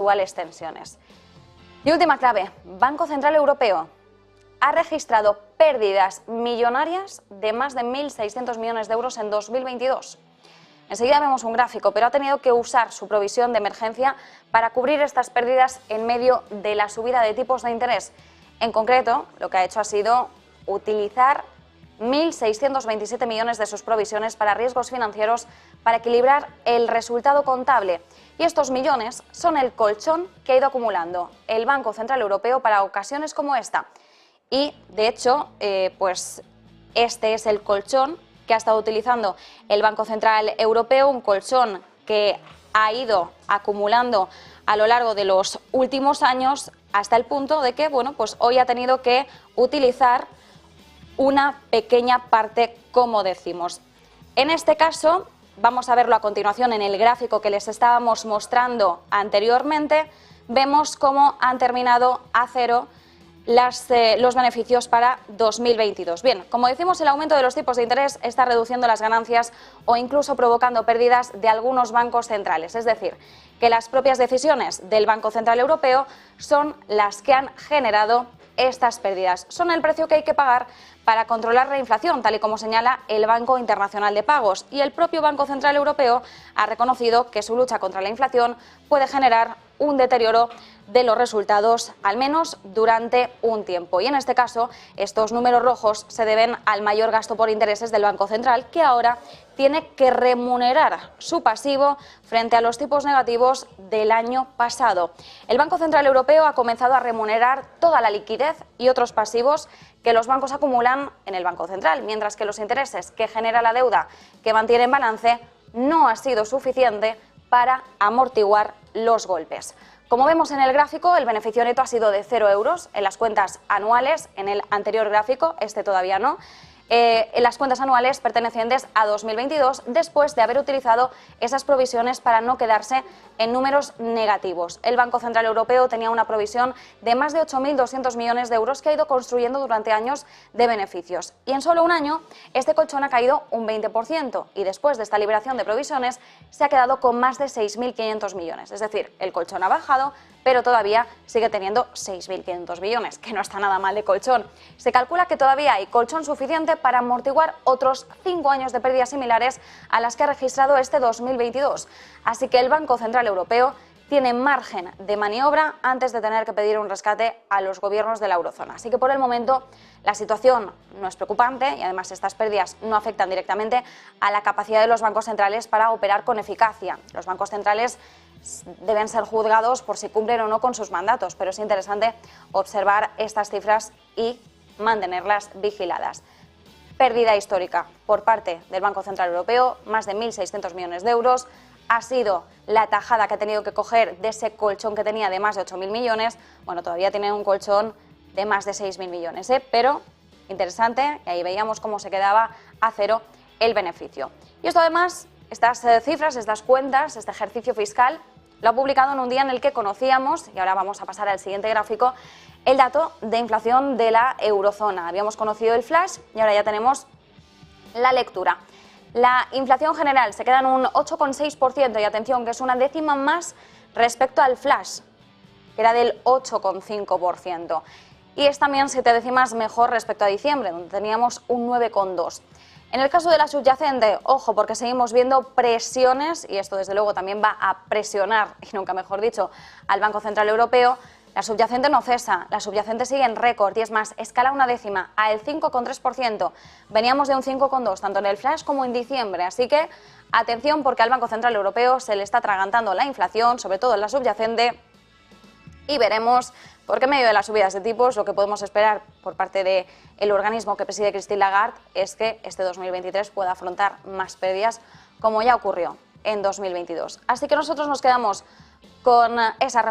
actuales tensiones. Y última clave, Banco Central Europeo ha registrado pérdidas millonarias de más de 1.600 millones de euros en 2022. Enseguida vemos un gráfico, pero ha tenido que usar su provisión de emergencia para cubrir estas pérdidas en medio de la subida de tipos de interés. En concreto, lo que ha hecho ha sido utilizar 1.627 millones de sus provisiones para riesgos financieros para equilibrar el resultado contable. Y estos millones son el colchón que ha ido acumulando el Banco Central Europeo para ocasiones como esta. Y, de hecho, pues este es el colchón que ha estado utilizando el Banco Central Europeo, un colchón que ha ido acumulando a lo largo de los últimos años hasta el punto de que, bueno, pues hoy ha tenido que utilizar una pequeña parte, como decimos. En este caso, vamos a verlo a continuación en el gráfico que les estábamos mostrando anteriormente, vemos cómo han terminado a cero los beneficios para 2022. Bien, como decimos, el aumento de los tipos de interés está reduciendo las ganancias o incluso provocando pérdidas de algunos bancos centrales. Es decir, que las propias decisiones del Banco Central Europeo son las que han generado estas pérdidas. Son el precio que hay que pagar para controlar la inflación, tal y como señala el Banco Internacional de Pagos. Y el propio Banco Central Europeo ha reconocido que su lucha contra la inflación puede generar un deterioro de los resultados, al menos durante un tiempo. Y en este caso, estos números rojos se deben al mayor gasto por intereses del Banco Central, que ahora tiene que remunerar su pasivo frente a los tipos negativos del año pasado. El Banco Central Europeo ha comenzado a remunerar toda la liquidez y otros pasivos que los bancos acumulan en el Banco Central, mientras que los intereses que genera la deuda que mantiene en balance no ha sido suficiente para amortiguar los golpes. Como vemos en el gráfico, el beneficio neto ha sido de 0 euros en las cuentas anuales, en el anterior gráfico, este todavía no, en las cuentas anuales pertenecientes a 2022, después de haber utilizado esas provisiones para no quedarse en números negativos. El Banco Central Europeo tenía una provisión de más de 8.200 millones de euros que ha ido construyendo durante años de beneficios. Y en solo un año, este colchón ha caído un 20% y después de esta liberación de provisiones se ha quedado con más de 6.500 millones. Es decir, el colchón ha bajado, pero todavía sigue teniendo 6.500 millones, que no está nada mal de colchón. Se calcula que todavía hay colchón suficiente para amortiguar otros 5 años de pérdidas similares a las que ha registrado este 2022. Así que el Banco Central Europeo tiene margen de maniobra antes de tener que pedir un rescate a los gobiernos de la eurozona. Así que por el momento la situación no es preocupante y además estas pérdidas no afectan directamente a la capacidad de los bancos centrales para operar con eficacia. Los bancos centrales deben ser juzgados por si cumplen o no con sus mandatos, pero es interesante observar estas cifras y mantenerlas vigiladas. Pérdida histórica por parte del Banco Central Europeo, más de 1.600 millones de euros. Ha sido la tajada que ha tenido que coger de ese colchón que tenía de más de 8.000 millones. Bueno, todavía tiene un colchón de más de 6.000 millones, pero interesante, y ahí veíamos cómo se quedaba a cero el beneficio. Y esto además, estas cifras, estas cuentas, este ejercicio fiscal, lo ha publicado en un día en el que conocíamos, y ahora vamos a pasar al siguiente gráfico, el dato de inflación de la eurozona. Habíamos conocido el flash y ahora ya tenemos la lectura. La inflación general se queda en un 8,6% y atención, que es una décima más respecto al flash, que era del 8,5%. Y es también 7 décimas mejor respecto a diciembre, donde teníamos un 9,2%. En el caso de la subyacente, ojo, porque seguimos viendo presiones, y esto desde luego también va a presionar, y nunca mejor dicho, al Banco Central Europeo. La subyacente no cesa, la subyacente sigue en récord y es más, escala una décima al 5,3%. Veníamos de un 5,2% tanto en el flash como en diciembre, así que atención porque al Banco Central Europeo se le está atragantando la inflación, sobre todo en la subyacente, y veremos por qué en medio de las subidas de tipos lo que podemos esperar por parte del organismo que preside Christine Lagarde es que este 2023 pueda afrontar más pérdidas como ya ocurrió en 2022. Así que nosotros nos quedamos con esa referencia.